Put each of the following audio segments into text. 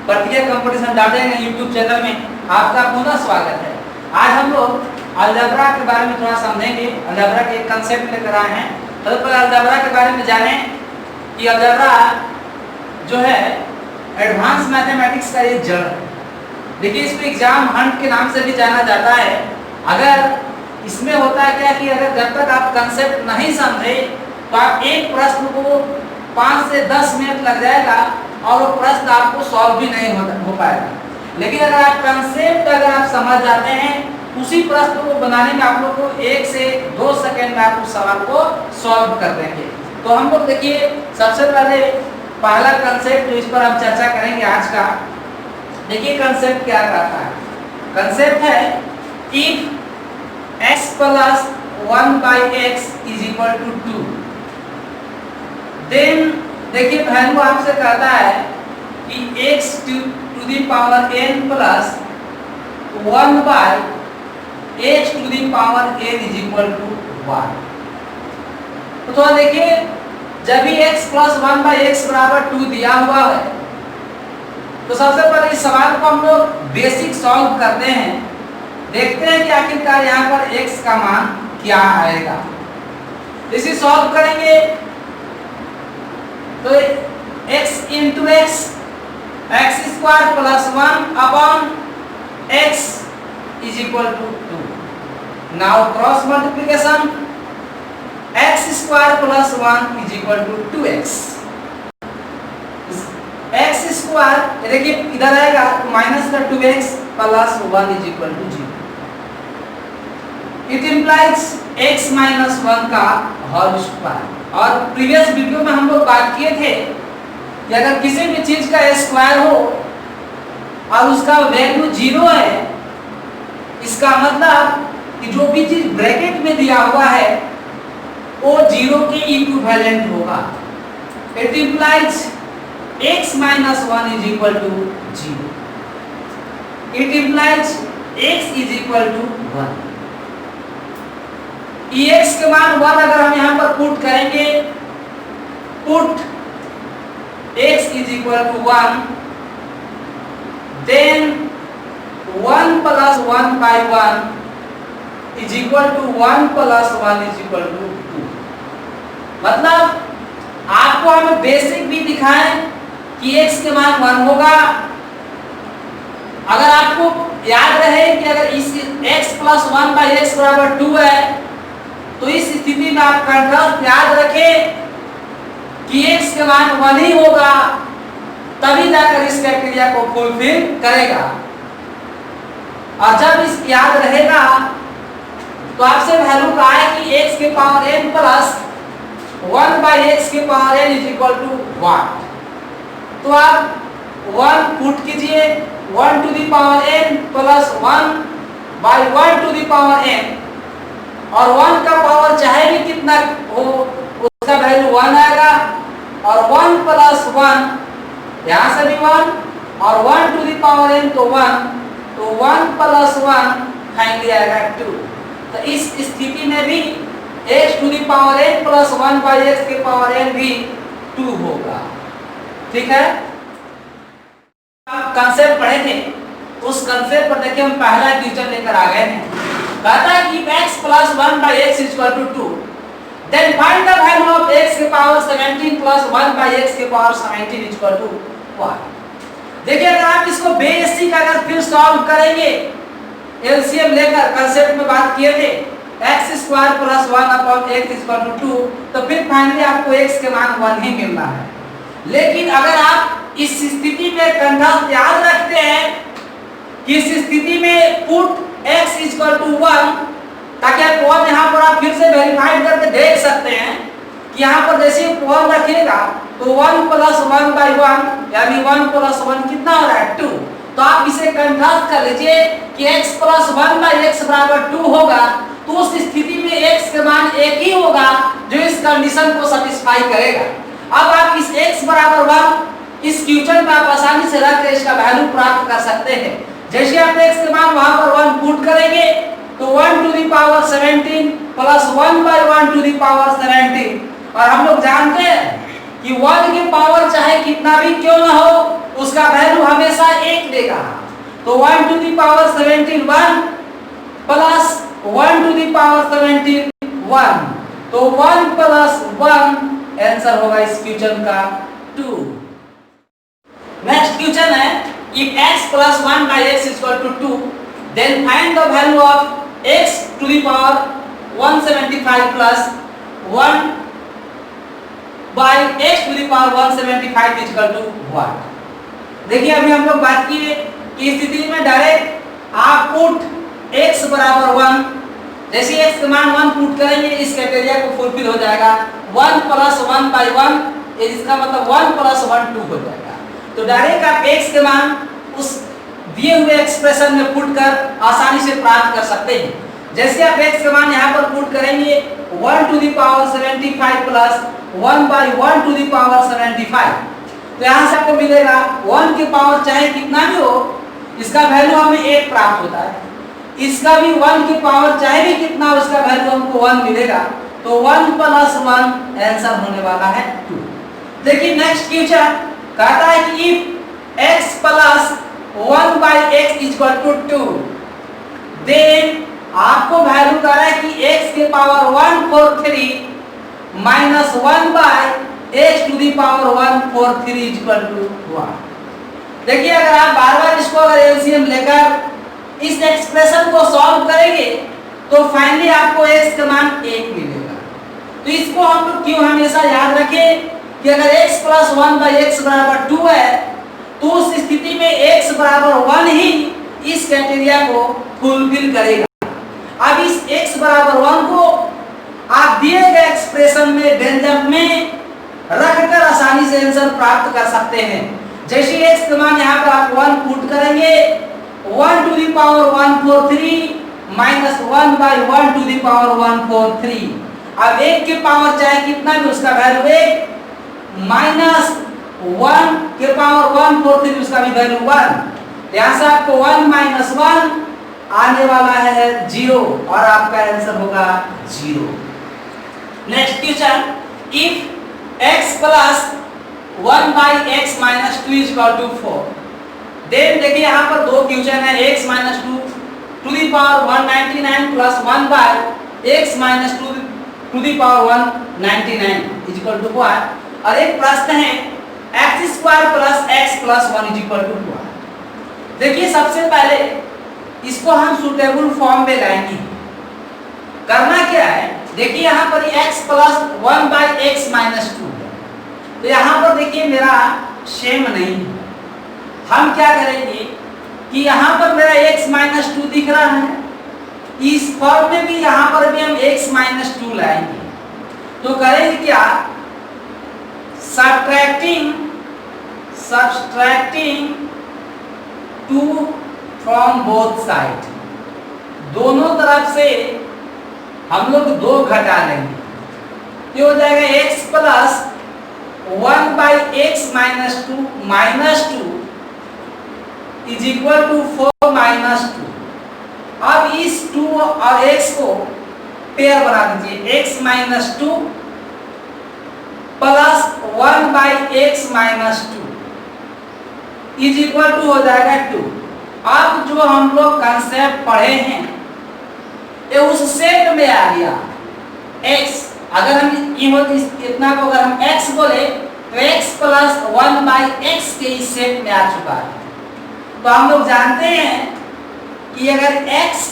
प्रतिज्ञा competition data YouTube channel में आपका पुनः स्वागत है। आज हम लोग अलजेब्रा के बारे में थोड़ा समझेंगे। अलजेब्रा के एक कंसेप्ट लेकर आए हैं। सबसे पहले अलजेब्रा के बारे में जानें कि अलजेब्रा जो है एडवांस मैथमेटिक्स का एक जड़ है। देखिए, इसको एग्जाम हंट के नाम से भी जाना जाता है। अगर इसमें होता है क्या कि अगर जब तक आप कंसेप्ट नहीं समझे तो आप एक प्रश्न को 5 से 10 मिनट लग जाएगा और वो प्रश्न आपको सॉल्व भी नहीं हो पाएगा। लेकिन अगर आप कंसेप्ट आप समझ जाते हैं, उसी प्रश्न को बनाने में आप लोग को 1 से 2 सेकंड में आप उस सवाल को सॉल्व कर देंगे। तो हम लोग देखिए, सबसे पहले पहला कंसेप्ट जो इस पर हम चर्चा करेंगे आज का। देखिए कंसेप्ट क्या कहता है। कंसेप्ट है if x plus 1/x is equal to 2, then देखिए वैल्यू आपसे कहता है कि x to the power n plus 1/x to the power n is equal to 1। तो थोड़ा देखिए, जब भी x प्लस 1/x बराबर 2 दिया हुआ है तो सबसे पहले इस सवाल को हम लोग बेसिक सॉल्व करते हैं। देखते हैं कि आखिरकार यहाँ पर x का मान क्या आएगा। इसे सॉल्व करेंगे तो x into x square plus 1 upon x is equal to 2। Now cross multiplication, x square plus 1 is equal to 2x। x square देखिए इधर आएगा तो माइनस का 2x plus 1 is equal to 0। It implies x minus 1 का whole square. और previous video में हम लोग बात किए थे कि अगर किसी भी चीज का स्क्वायर हो और उसका वैल्यू 0 है, इसका मतलब कि जो भी चीज ब्रैकेट में दिया हुआ है वो 0 के इक्विवेलेंट होगा। It implies x minus 1 is equal to 0। It implies x is equal to 1। x के मान 1 अगर हम यहाँ पर पुट करेंगे, put x is equal to 1, then 1 plus 1/1 is equal to 1 plus 1 is equal to 2। मतलब आपको हम बेसिक भी दिखाएं कि x के मान 1 होगा। अगर आपको याद रहे कि अगर इस x प्लस 1/x बराबर 2 है तो इस स्थिति में आप कंट्रास्ट याद रखें कि x के मान 1 ही होगा, तभी जाकर इस क्राइटेरिया को फुलफिल करेगा। और जब इस याद रहेगा तो आपसे वैल्यू का है कि x के पावर n प्लस 1/x के power n is equal to 1। तो आप 1 पुट कीजिए, 1 to the power n plus 1/1 to the power n, और 1 का पावर चाहे भी कितना हो उसका वैल्यू 1 आएगा। और 1 प्लस 1 यहाँ से भी 1 और 1 टू द पावर n तो 1, तो 1 प्लस 1 फाइनली आएगा 2। तो इस स्थिति में भी x to the power n plus 1/x के पावर n भी 2 होगा। ठीक है, आप कंसेप्ट पढ़े थे, उस कंसेप्ट पर देखिए हम पहला क्वेश्चन लेकर आ गए हैं। कहता है कि x plus 1/x is equal to 2, then find the value of x के पावर 17 प्लस 1/x के पावर 17 इज इक्वल टू 1। देखिए, अगर आप इसको बेसिक अगर फिर सॉल्व करेंगे, एलसीएम लेकर कंसेप्ट में बात किए थे, x square plus 1 upon x is equal to 2, तो फिर फाइनली आपको x के मान 1 ही मिलना है। लेकिन अगर आप इस स्थिति में कंट्रास्ट याद रखते हैं कि इस स्थिति में put x is equal to 1, ताकि आप 1 यहाँ पर आप फिर से वेरीफाइड करके देख सकते हैं कि यहाँ पर जैसे 1 रखिएगा तो 1 प्लस 1/1 यानी 1 प्लस 1 कितना हो रहा है 2। तो आप इसे कंट्रास्ट कर लीजिए कि x प्लस 1/x बराबर 2 होगा, तो उस स्थिति में x के मान 1 ही होगा जो इस कंडीशन को सेटिस्फाई करेगा। अब आप इस x बराबर 1 इस क्वेश्चन में आप आसानी से रख के इसका वैल्यू प्राप्त कर सकते हैं। जैसे आप x के मान वहां पर 1 पुट करेंगे तो 1 to the power 17 plus 1/1 to the power 17, और हम लोग जानते हैं कि 1 की पावर चाहे कितना भी क्यों ना हो उसका वैल्यू हमेशा 1 देगा। तो 1 to the power 17 1 plus 1 to the power 17 1, तो 1 प्लस 1 आंसर होगा इस क्वेश्चन का 2। नेक्स्ट क्वेश्चन है if x plus 1 by x is equal to 2 then find the value of x to the power 175 plus 1 by x to the power 175 is equal to what। देखिए अभी हम लोग बात किए कि स्थिति में डायरेक्ट आप पुट x बराबर 1, जैसे x का मान 1 पुट करेंगे इस क्राइटेरिया को फुलफिल हो जाएगा। 1 प्लस 1 बाई 1 इसका मतलब 1 प्लस 1 2 हो जाएगा। तो डायरेक्ट आप x के मान उस दिए हुए एक्सप्रेशन में पुट कर आसानी से प्राप्त कर सकते हैं। जैसे आप x के मान यहाँ पर पुट करेंगे 1 to the power 75 plus 1 by 1 to the power 75, तो यहाँ से आपको मिलेगा 1 की पावर चाहे कितना भी हो इसका वैल्यू हमें 1 प्राप्त होता है, इसका भी 1 की पावर चाहे भी कितना हो इसका वैल्यू हमको 1 मिलेगा। तो 1 प्लस 1 आंसर होने वाला है 2। देखिए नेक्स्ट क्वेश्चन कहता है कि if x plus 1 by x is equal to 2 then आपको वैल्यू कर रहा है कि x के power 143 minus 1 by x to the power 143 is equal to 1। देखिए अगर आप बार बार इसको अगर एलसीएम लेकर इस एक्सप्रेशन को सॉल्व करेंगे तो फाइनली आपको x का मान 1 मिलेगा। तो इसको हम लोग क्यों हमेशा याद रखें कि अगर x प्लस 1 बाई x बराबर 2 है तो उस स्थिति में x बराबर 1 ही इस क्राइटेरिया को फुलफिल करेगा। अब इस x बराबर 1 को आप दिए गए एक्सप्रेशन में व्यंजक में रखकर आसानी से आंसर प्राप्त कर सकते हैं। जैसे x का मान यहाँ पर आप 1 पुट करेंगे 1 to the power 143 minus 1 by 1 to the power 143। अब 1 की पावर चाहे कितना भी उसका वैल्यू 1 माइनस 1 के पावर 143 उसका भी वैल्यू 1। यहाँ से आपको 1 माइनस 1 आने वाला है 0 और आपका आंसर होगा 0। Next question if x plus 1 by x minus 2 is equal to 4 then देखिए यहाँ पर दो क्वेश्चन है x minus 2 to the power 199 plus 1 by x minus 2 to the power 199 is equal to 1 और एक प्रश्न है x square plus x plus 1 is equal to 1। देखिए सबसे पहले इसको हम सूटेबल फॉर्म में लाएंगे। करना क्या है देखिए यहाँ पर x plus 1 by x minus 2 है, तो यहाँ पर देखिए मेरा सेम नहीं है। हम क्या करेंगे कि यहाँ पर मेरा x माइनस 2 दिख रहा है, इस फॉर्म में भी यहाँ पर भी हम x माइनस 2 लाएंगे। तो करेंगे क्या subtracting 2 from both side, दोनों तरफ से हम लोग 2 घटा लेंगे। ये हो जाएगा x plus 1 by x minus 2 minus 2 is equal to 4 minus 2। अब इस 2 और x को पेयर बना दीजिए, x minus 2 plus 1 by x minus 2 is equal to हो जाएगा 2। अब जो हम लोग कंसेप्ट पढ़े हैं ये उस सेट में आ गया। x अगर हम इतना को अगर हम x बोले तो x प्लस 1 बाई x के इस सेट में आ चुका है। तो हम लोग जानते हैं कि अगर x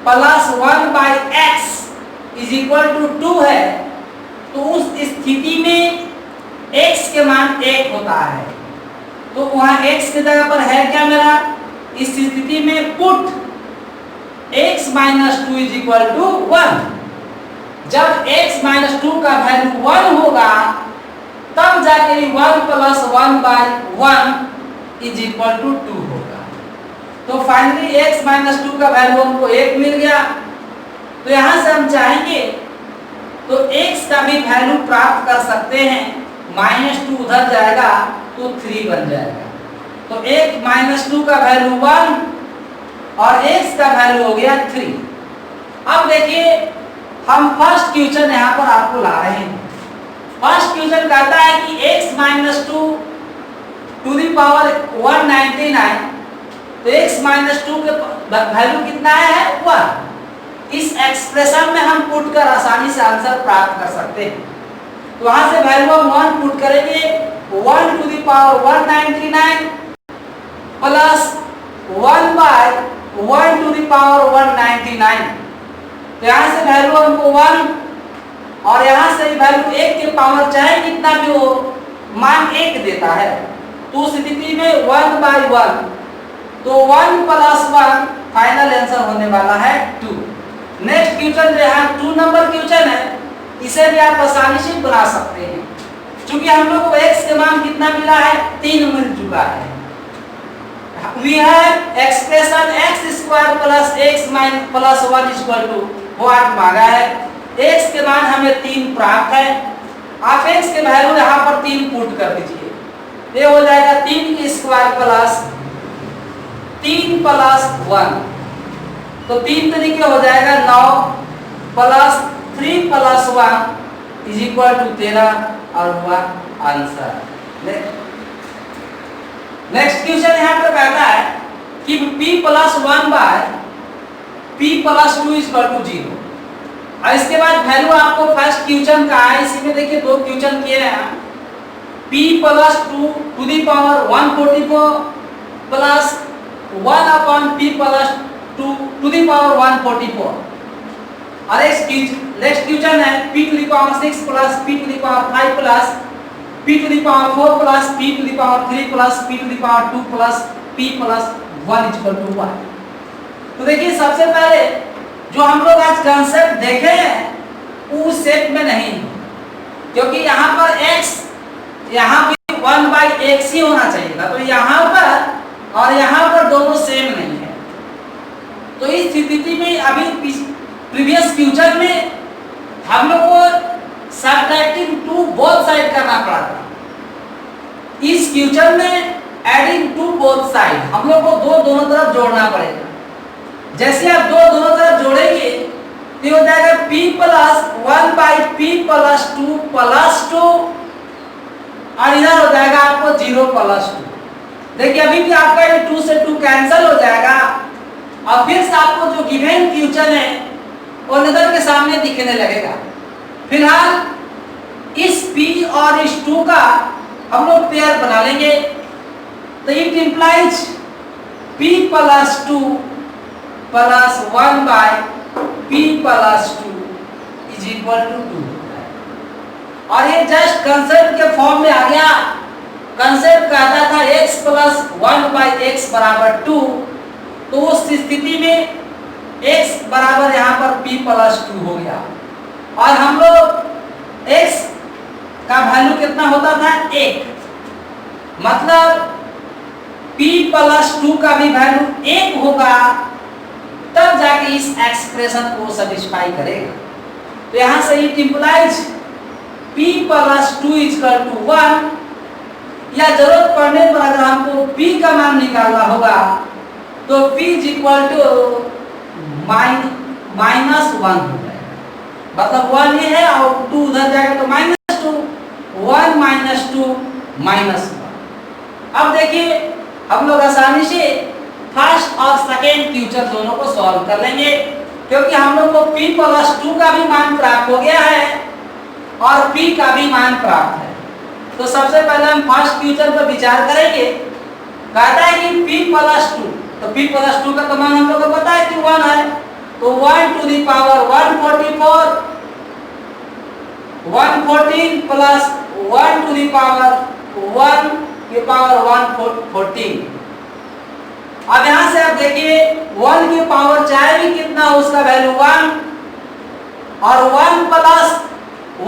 plus 1 by x is equal to 2 है तो उस स्थिति में x के मान 1 होता है। तो वहां x की जगह पर है क्या मेरा, इस स्थिति में put x minus 2 is equal to 1। जब x माइनस 2 का वैल्यू 1 होगा तब जाके 1 plus 1 by 1 is equal to 2 होगा। तो फाइनली x माइनस 2 का वैल्यू हमको 1 मिल गया। तो यहां से हम चाहेंगे तो x का भी वैल्यू प्राप्त कर सकते हैं, -2 उधर जाएगा तो 3 बन जाएगा। तो 1 -2 का वैल्यू 1 और x का वैल्यू हो गया 3। अब देखिए हम फर्स्ट क्वेश्चन यहाँ पर आपको ला रहे हैं। फर्स्ट क्वेश्चन कहता है कि x minus two to the power 199, तो x माइनस टू के वैल्यू कितना है 1। इस एक्सप्रेशन में हम पुट कर आसानी से आंसर प्राप्त कर सकते हैं। तो वहां से वैल्यू हम 1 पुट करेंगे, 1 to the power 199 plus 1 by 1 to the power 199। तो यहाँ से वैल्यू हमको 1 और यहाँ से वैल्यू 1 के पावर चाहे कितना भी हो मान 1 देता है। तो उस स्थिति में 1 बाय 1, तो 1 प्लस 1 फाइनल आंसर होने वाला है 2। नेक्स्ट क्वेश्चन जो है 2 नंबर क्वेश्चन है, इसे भी आप आसानी से बना सकते हैं। क्योंकि हम लोग को x के मान कितना मिला है 3 मिल चुका है। We have expression x square plus x minus plus 1 equal to what मांगा है। x के मान हमें 3 प्राप्त है। आप x के वैल्यू यहाँ पर 3 पुट कर दीजिए, ये हो जाएगा 3 की स्क्वायर प्लस 3 प्लस 1, तो 3 तरीके हो जाएगा 9 plus 3 plus 1 is equal to 13 और हुआ आंसर। नेक्स्ट क्वेश्चन यहाँ पर कहता है कि p plus 1 by p plus 2 is equal to 0। और इसके बाद वैल्यू आपको फर्स्ट क्वेश्चन का है, इसी में देखिए 2 क्वेश्चन किए हैं। p plus 2 to the power 144 plus 1 upon p plus 2 to the power 144। और नेक्स्ट क्वेश्चन है p to the power 6 plus p to the power 5 plus p to the power 4 plus p to the power 3 plus p to the power 2 plus p plus 1 equal to 1। तो देखिए सबसे पहले जो हम लोग आज concept देखे हैं उस सेट में नहीं, क्योंकि यहाँ पर x यहाँ भी 1/x ही होना चाहिए था, तो यहाँ पर और यहाँ पर दोनों सेम नहीं है। तो इस स्थिति में अभी प्रीवियस क्वेश्चन में हम लोग को सब्ट्रैक्टिंग टू बोथ साइड करना पड़ा था। इस क्वेश्चन में एडिंग टू बोथ साइड हम लोग को दोनों तरफ जोड़ना पड़ेगा। जैसे आप दोनों तरफ जोड़ेंगे तो हो जाएगा p plus 1 by p plus 2 plus 2 और इधर हो जाएगा आपको 0 प्लस 2। देखिए अभी भी आपका ये 2 से 2 कैंसिल हो जाएगा और फिर से आपको जो गिवन क्वेश्चन है वो नजर के सामने दिखने लगेगा। फिलहाल इस p और इस 2 का हम लोग पेयर बना लेंगे, तो it implies p plus 2 plus 1 by p plus 2 is equal to 2। और ये जस्ट कंसेप्ट के फॉर्म में आ गया। कंसेप्ट कहता था x प्लस 1 बाई x बराबर 2, तो उस स्थिति में x बराबर यहाँ पर p प्लस 2 हो गया। और हम लोग x का वैल्यू कितना होता था 1, मतलब p प्लस 2 का भी वैल्यू 1 होगा, तब जाके इस एक्सप्रेशन को सेटिस्फाई करेगा। तो यहाँ से it implies p plus 2 equal to 1, या जरूरत पड़ने पर अगर हमको p का मान निकालना होगा तो p is equal to minus 1 हो जाएगा, मतलब 1 ये है और 2 उधर जाएगा तो माइनस 2, 1 माइनस 2 माइनस 1। अब देखिए हम लोग आसानी से फर्स्ट और सेकेंड क्वेश्चन दोनों को सॉल्व कर लेंगे, क्योंकि हम लोग को p प्लस 2 का भी मान प्राप्त हो गया है और p का भी मान प्राप्त है। तो सबसे पहले हम फर्स्ट क्वेश्चन पर विचार करेंगे। कहता है कि p प्लस 2, तो p प्लस 2 का तो मान हम लोग को पता है कि 1 है, तो 1 to the power 144 114 plus 1 to the power 1 की पावर 114। अब यहाँ से आप देखिए 1 की पावर चाहे भी कितना हो उसका वैल्यू 1, और 1 प्लस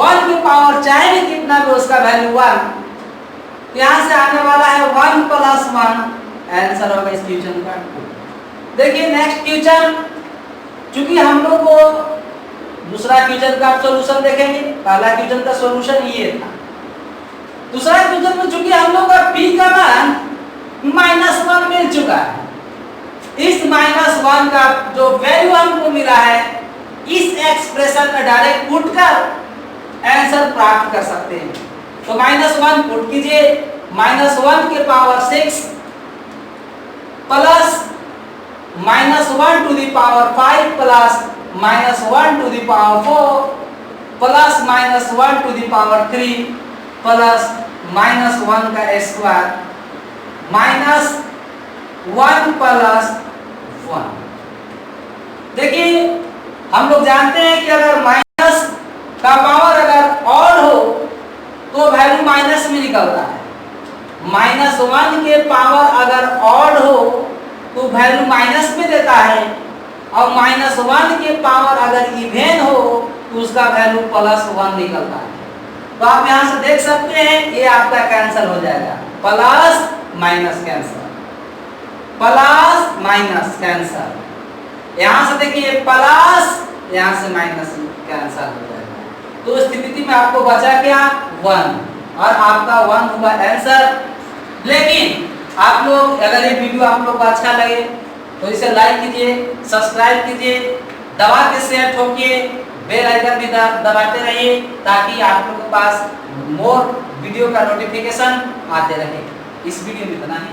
1 की पावर चाहे भी कितना भी उसका वैल्यू 1। यहाँ से आने वाला है 1 प्लस 1, आंसर होगा इस क्वेश्चन का 2। देखिए नेक्स्ट क्वेश्चन, चूंकि हम लोग को दूसरा क्वेश्चन का सॉल्यूशन देखेंगे, पहला क्वेश्चन का सॉल्यूशन ये था। दूसरा क्वेश्चन में चूंकि हम लोग का p का मान -1 मिल चुका है, इस -1 का जो वैल्यू हमको मिला है इस एक्सप्रेशन में डायरेक्ट पुट कर आंसर प्राप्त कर सकते हैं। तो -1 पुट कीजिए, -1 के power 6 plus -1 to the power 5 plus -1 to the power 4 plus -1 to the power 3 plus -1 का स्क्वायर -1 प्लस 1। देखिए हम लोग जानते हैं कि अगर माइनस का पावर अगर ऑड हो तो वैल्यू माइनस में निकलता है, -1 के पावर अगर ऑड हो तो वैल्यू माइनस में देता है, और -1 के पावर अगर इवेन हो तो उसका वैल्यू +1 निकलता है। तो आप यहां से देख सकते हैं ये आपका कैंसिल हो जाएगा, plus minus cancel, plus minus cancel, यहां से देखिए प्लस, यहां से माइनस कैंसिल हो जाएगा। तो इस स्थिति में आपको बचा क्या 1, और आपका 1 हुआ आंसर। लेकिन आप लोग अगर ये वीडियो आप लोग को अच्छा लगे तो इसे लाइक कीजिए, सब्सक्राइब कीजिए, दबा के शेयर ठोकिए, बेल आइकन भी दबाते रहिए ताकि आप लोगों के पास मोर वीडियो का नोटिफिकेशन आते रहे। इस वीडियो में इतना ही।